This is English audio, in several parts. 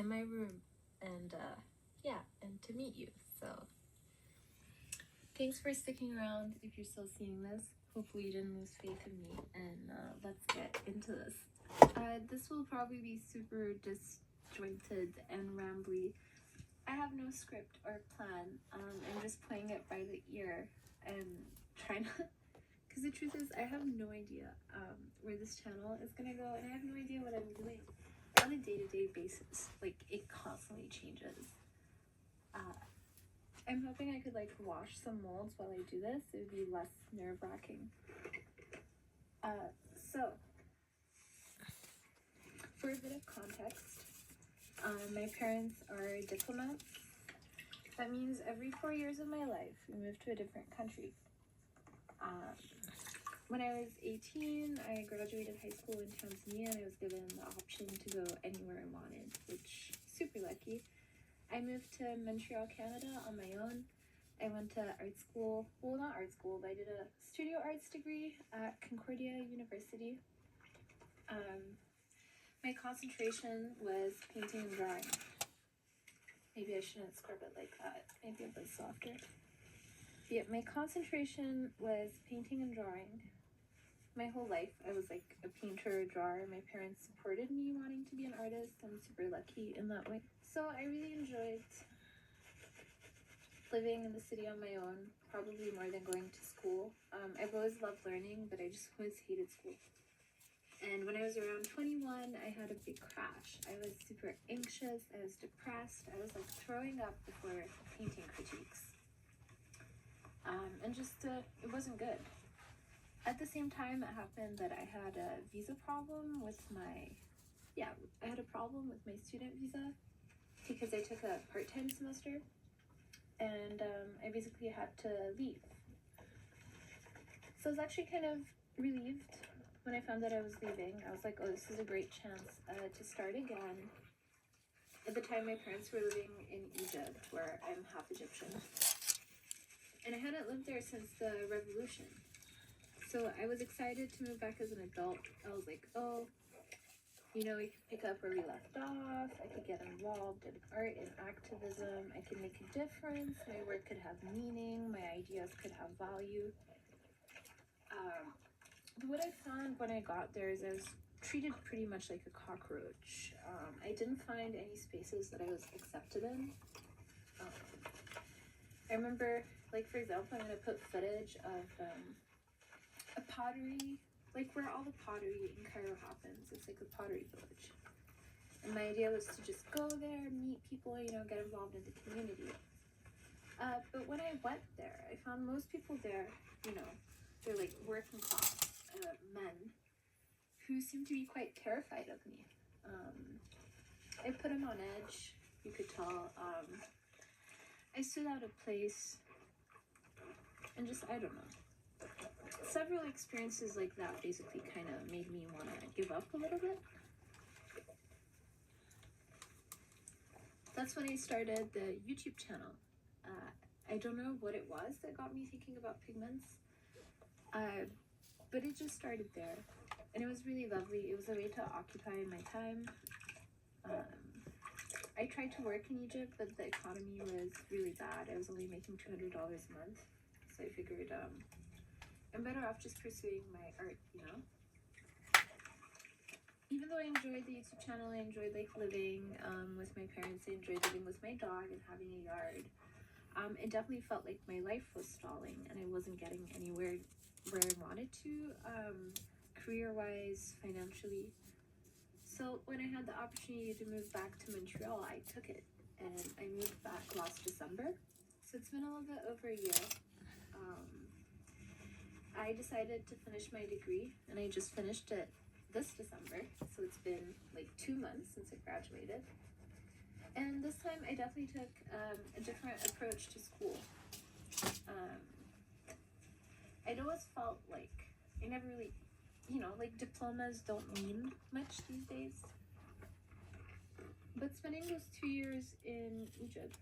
in my room, and yeah, and to meet you. So thanks for sticking around if you're still seeing this. Hopefully you didn't lose faith in me, and let's get into this. This will probably be super disjointed and rambly. I have no script or plan. I'm just playing it by the ear and trying to, because the truth is I have no idea where this channel is gonna go, and I have no idea what I'm doing on a day-to-day basis. Like, it constantly changes. I'm hoping I could like wash some molds while I do this. It would be less nerve-wracking. So for a bit of context, my parents are diplomats. That means every 4 years of my life, we moved to a different country. When I was 18, I graduated high school in Tanzania, and I was given the option to go anywhere I wanted, which super lucky. I moved to Montreal, Canada on my own. I went to art school, well, not art school, but I did a studio arts degree at Concordia University. My concentration was painting and drawing. Maybe I shouldn't scrub it like that. Maybe a bit softer. Yeah, my concentration was painting and drawing. My whole life, I was like a painter, a drawer. My parents supported me wanting to be an artist. I'm super lucky in that way. So I really enjoyed living in the city on my own, probably more than going to school. I've always loved learning, but I just always hated school. And when I was around 21, I had a big crash. I was super anxious, I was depressed, I was like throwing up before painting critiques. And just, it wasn't good. At the same time, it happened that I had a visa problem with my, I had a problem with my student visa because I took a part-time semester, and I basically had to leave. So I was actually kind of relieved when I found that I was leaving. I was like, oh, this is a great chance to start again. At the time, my parents were living in Egypt, where I'm half Egyptian. And I hadn't lived there since the revolution. So I was excited to move back as an adult. I was like, oh, you know, we could pick up where we left off. I could get involved in art and activism. I could make a difference. My work could have meaning. My ideas could have value. But what I found when I got there is I was treated pretty much like a cockroach. I didn't find any spaces that I was accepted in. I remember, like, for example, I'm going to put footage of a pottery, like where all the pottery in Cairo happens. It's like a pottery village. And my idea was to just go there, meet people, you know, get involved in the community. But when I went there, I found most people there, you know, they're like working class men who seemed to be quite terrified of me. I put them on edge, you could tell. I stood out of place, and just, I don't know. Several experiences like that basically kind of made me want to give up a little bit. That's when I started the YouTube channel. I don't know what it was that got me thinking about pigments, but it just started there, and it was really lovely. It was a way to occupy my time. I tried to work in Egypt, but the economy was really bad. I was only making $200 a month, so I figured I'm better off just pursuing my art, you know? Even though I enjoyed the YouTube channel, I enjoyed like living with my parents, I enjoyed living with my dog and having a yard. It definitely felt like my life was stalling, and I wasn't getting anywhere where I wanted to, career-wise, financially. So when I had the opportunity to move back to Montreal, I took it, and I moved back last December. So it's been a little bit over a year. I decided to finish my degree, and I just finished it this December. So it's been like 2 months since I graduated. And this time I definitely took a different approach to school. I'd always felt like I never really, you know, like diplomas don't mean much these days. But spending those 2 years in Egypt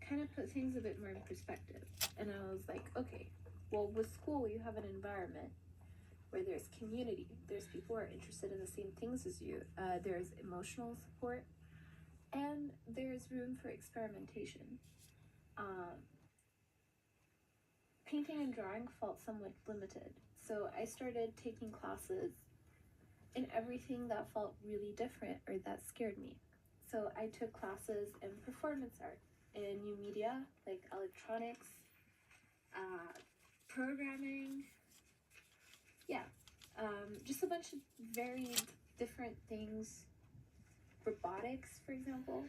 kind of put things a bit more in perspective. And I was like, okay, well, with school you have an environment where there's community, there's people who are interested in the same things as you, there's emotional support, and there's room for experimentation. Painting and drawing felt somewhat limited, so I started taking classes in everything that felt really different or that scared me. So I took classes in performance art, in new media like electronics, programming, just a bunch of varied different things, robotics, for example.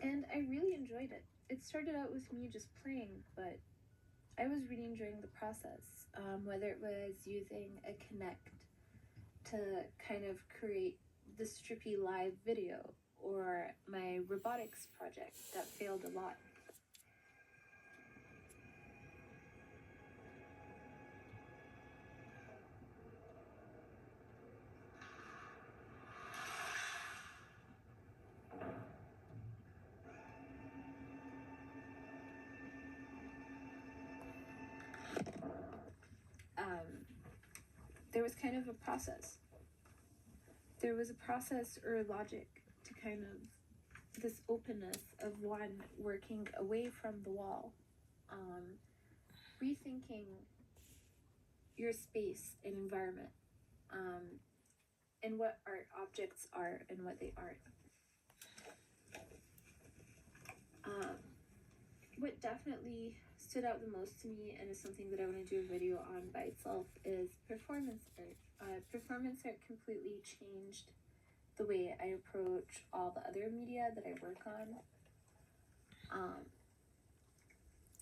And I really enjoyed it. It started out with me just playing, but I was really enjoying the process, whether it was using a Connect to kind of create the strippy live video, or my robotics project that failed a lot. There was kind of a process. There was a process or logic to kind of this openness of one working away from the wall, rethinking your space and environment, and what art objects are and what they aren't. What definitely stood out the most to me, and is something that I want to do a video on by itself, is performance art. Performance art completely changed the way I approach all the other media that I work on.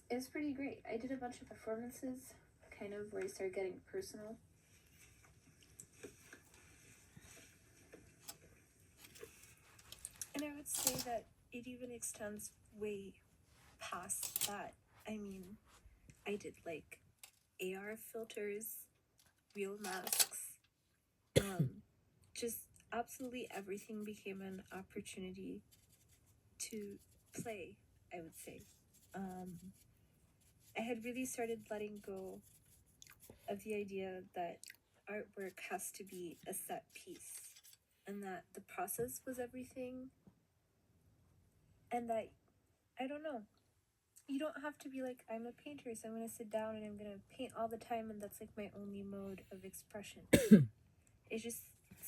It was pretty great. I did a bunch of performances, kind of where I started getting personal. And I would say that it even extends way past that. I mean, I did like AR filters, real masks, just absolutely everything became an opportunity to play, I would say. I had really started letting go of the idea that artwork has to be a set piece, and that the process was everything, and that, I don't know, you don't have to be like, I'm a painter, so I'm going to sit down and I'm going to paint all the time, and that's like my only mode of expression. It's just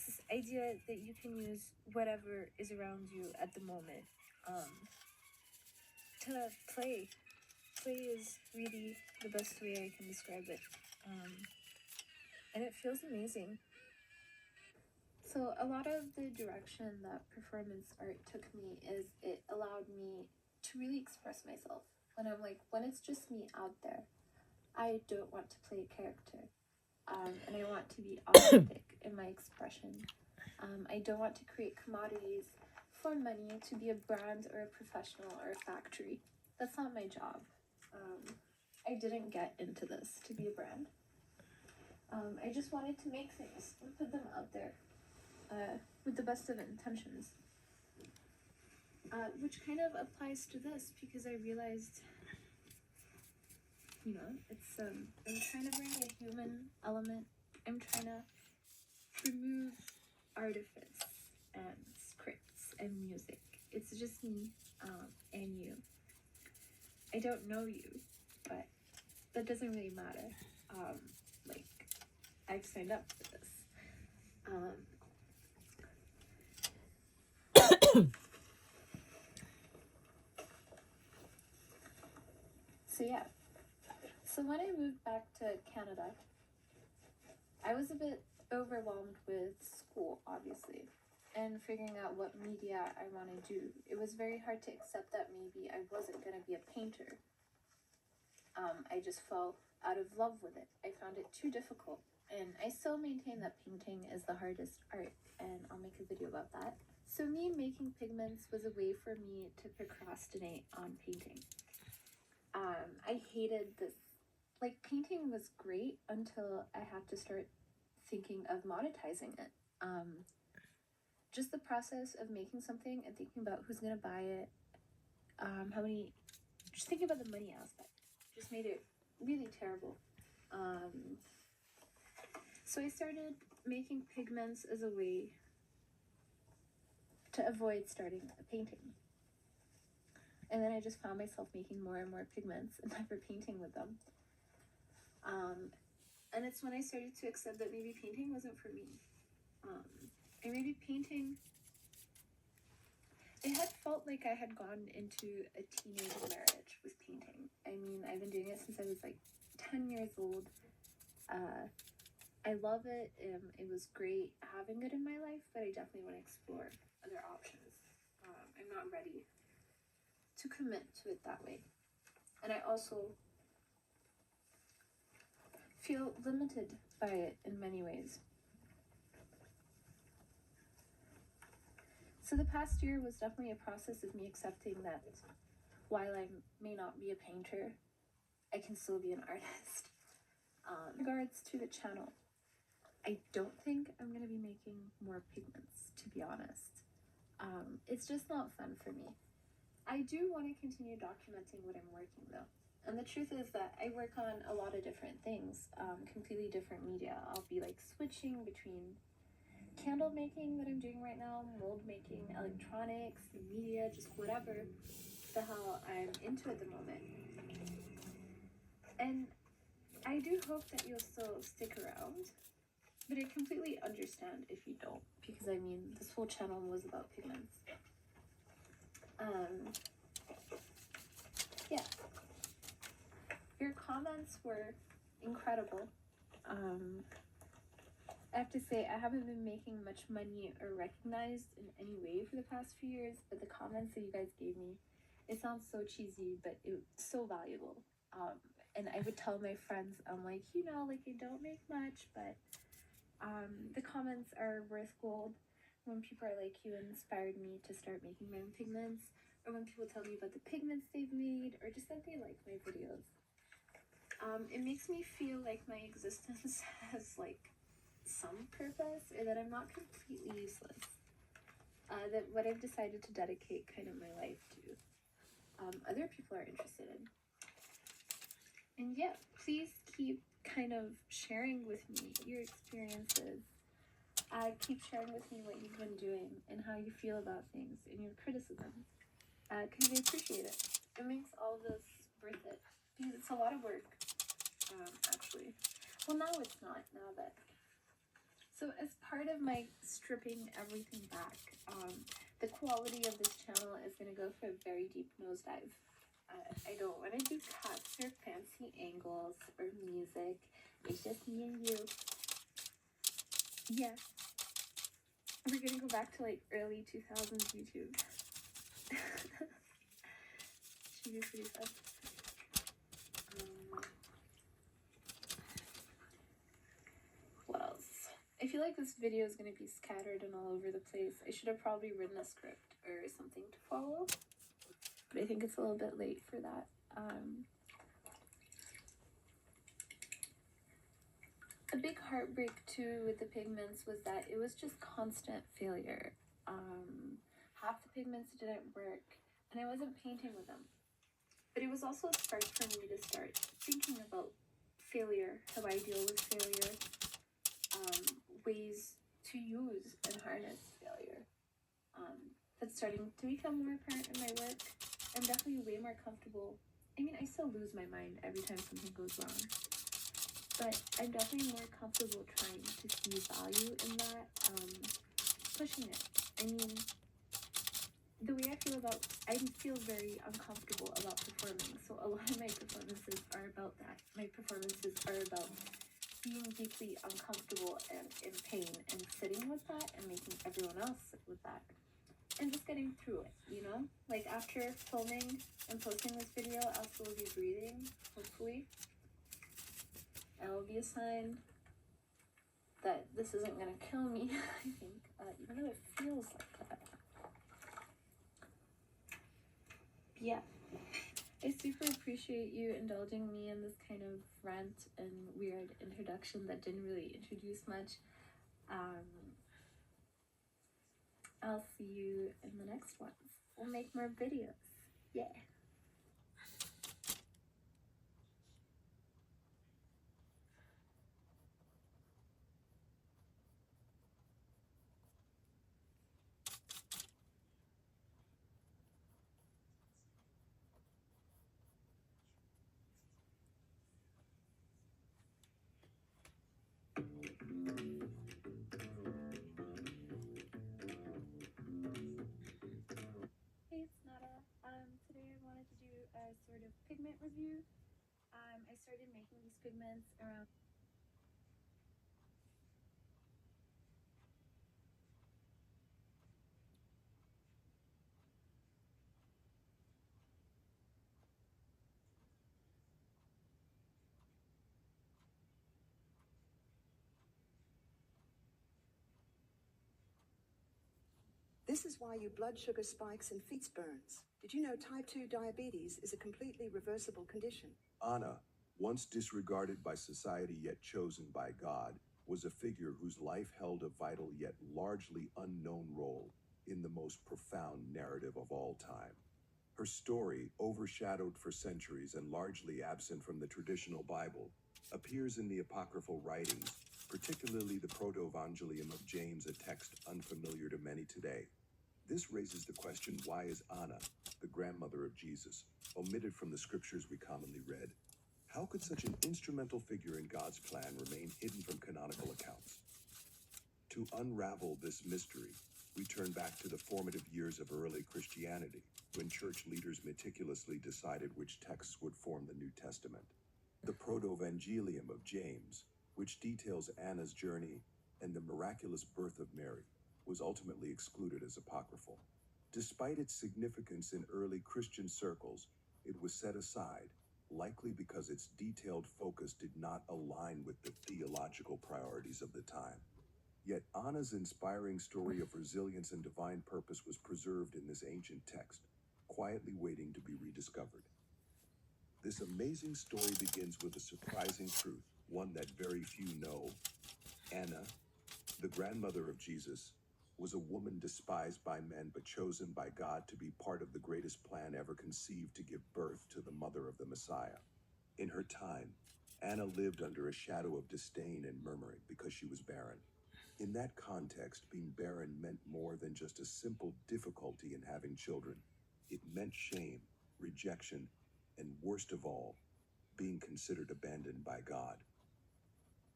this idea that you can use whatever is around you at the moment to play. Play is really the best way I can describe it. And it feels amazing. So a lot of the direction that performance art took me is it allowed me to really express myself. When it's just me out there, I don't want to play a character. And I want to be authentic in my expression. I don't want to create commodities for money, to be a brand or a professional or a factory. That's not my job. I didn't get into this to be a brand. I just wanted to make things and put them out there with the best of intentions. Which kind of applies to this, because I realized, it's I'm trying to bring a human element. I'm trying to remove artifice and scripts and music. It's just me and you. I don't know you, but that doesn't really matter. I've signed up for this. So when I moved back to Canada, I was a bit overwhelmed with school, obviously, and figuring out what media I want to do. It was very hard to accept that maybe I wasn't going to be a painter. I just fell out of love with it. I found it too difficult, and I still maintain that painting is the hardest art, and I'll make a video about that. So me making pigments was a way for me to procrastinate on painting. I hated this. Painting was great until I had to start thinking of monetizing it. Just the process of making something and thinking about who's gonna buy it, just thinking about the money aspect just made it really terrible. So I started making pigments as a way to avoid starting a painting. And then I just found myself making more and more pigments and never painting with them. And it's when I started to accept that maybe painting wasn't for me. And maybe painting, it had felt like I had gone into a teenage marriage with painting. I mean, I've been doing it since I was like 10 years old. I love it. It was great having it in my life, but I definitely want to explore other options. I'm not ready to commit to it that way. And I also feel limited by it in many ways. So the past year was definitely a process of me accepting that while I may not be a painter, I can still be an artist. In regards to the channel, I don't think I'm going to be making more pigments, to be honest. It's just not fun for me. I do want to continue documenting what I'm working though. And the truth is that I work on a lot of different things, completely different media. I'll be like switching between candle making that I'm doing right now, mold making, electronics, media, just whatever the hell I'm into at the moment. And I do hope that you'll still stick around, but I completely understand if you don't, because I mean, this whole channel was about pigments. Yeah. Your comments were incredible. I have to say, I haven't been making much money or recognized in any way for the past few years, but the comments that you guys gave me, it sounds so cheesy, but it's so valuable. And I would tell my friends, I'm like, you know, like I don't make much, but the comments are worth gold. When people are like, you inspired me to start making my own pigments, or when people tell me about the pigments they've made, or just that they like my videos. It makes me feel like my existence has like some purpose, or that I'm not completely useless. That what I've decided to dedicate kind of my life to, other people are interested in. And yeah, please keep kind of sharing with me your experiences. Keep sharing with me what you've been doing and how you feel about things and your criticisms. Because I appreciate it. It makes all of this worth it. Because it's a lot of work, actually. Well, now it's not, now that. So as part of my stripping everything back, the quality of this channel is going to go for a very deep nosedive. I don't want to do cuts or fancy angles or music. It's just me and you. Yeah. We're going to go back to like early 2000s YouTube. Should be pretty fun. What else? I feel like this video is going to be scattered and all over the place. I should have probably written a script or something to follow, but I think it's a little bit late for that. A big heartbreak too with the pigments was that it was just constant failure. Half the pigments didn't work, and I wasn't painting with them. But it was also a spark for me to start thinking about failure, how I deal with failure, ways to use and harness failure. That's starting to become more apparent in my work. I'm definitely way more comfortable. I mean, I still lose my mind every time something goes wrong, but I'm definitely more comfortable trying to see value in that, pushing it. I mean, the way I feel very uncomfortable about performing, so a lot of my performances are about that. My performances are about being deeply uncomfortable and in pain and sitting with that and making everyone else sit with that. And just getting through it, you know? Like after filming and posting this video, I'll still be breathing, hopefully. And it'll be a sign that this isn't gonna kill me, I think, even though it feels like that. Yeah, I super appreciate you indulging me in this kind of rant and weird introduction that didn't really introduce much. I'll see you in the next one. We'll make more videos. Yeah. pigment review. I started making these pigments around This is why your blood sugar spikes and feet burns. Did you know type 2 diabetes is a completely reversible condition? Anna, once disregarded by society yet chosen by God, was a figure whose life held a vital yet largely unknown role in the most profound narrative of all time. Her story, overshadowed for centuries and largely absent from the traditional Bible, appears in the apocryphal writings, particularly the Proto-Evangelium of James, a text unfamiliar to many today. This raises the question, why is Anna, the grandmother of Jesus, omitted from the scriptures we commonly read? How could such an instrumental figure in God's plan remain hidden from canonical accounts? To unravel this mystery, we turn back to the formative years of early Christianity, when church leaders meticulously decided which texts would form the New Testament. The Proto-Evangelium of James, which details Anna's journey and the miraculous birth of Mary, was ultimately excluded as apocryphal. Despite its significance in early Christian circles, it was set aside, likely because its detailed focus did not align with the theological priorities of the time. Yet Anna's inspiring story of resilience and divine purpose was preserved in this ancient text, quietly waiting to be rediscovered. This amazing story begins with a surprising truth, one that very few know. Anna, the grandmother of Jesus, was a woman despised by men but chosen by God to be part of the greatest plan ever conceived to give birth to the mother of the Messiah. In her time, Anna lived under a shadow of disdain and murmuring because she was barren. In that context, being barren meant more than just a simple difficulty in having children. It meant shame, rejection, and worst of all, being considered abandoned by God.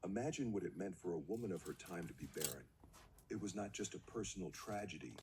Imagine what it meant for a woman of her time to be barren. It was not just a personal tragedy,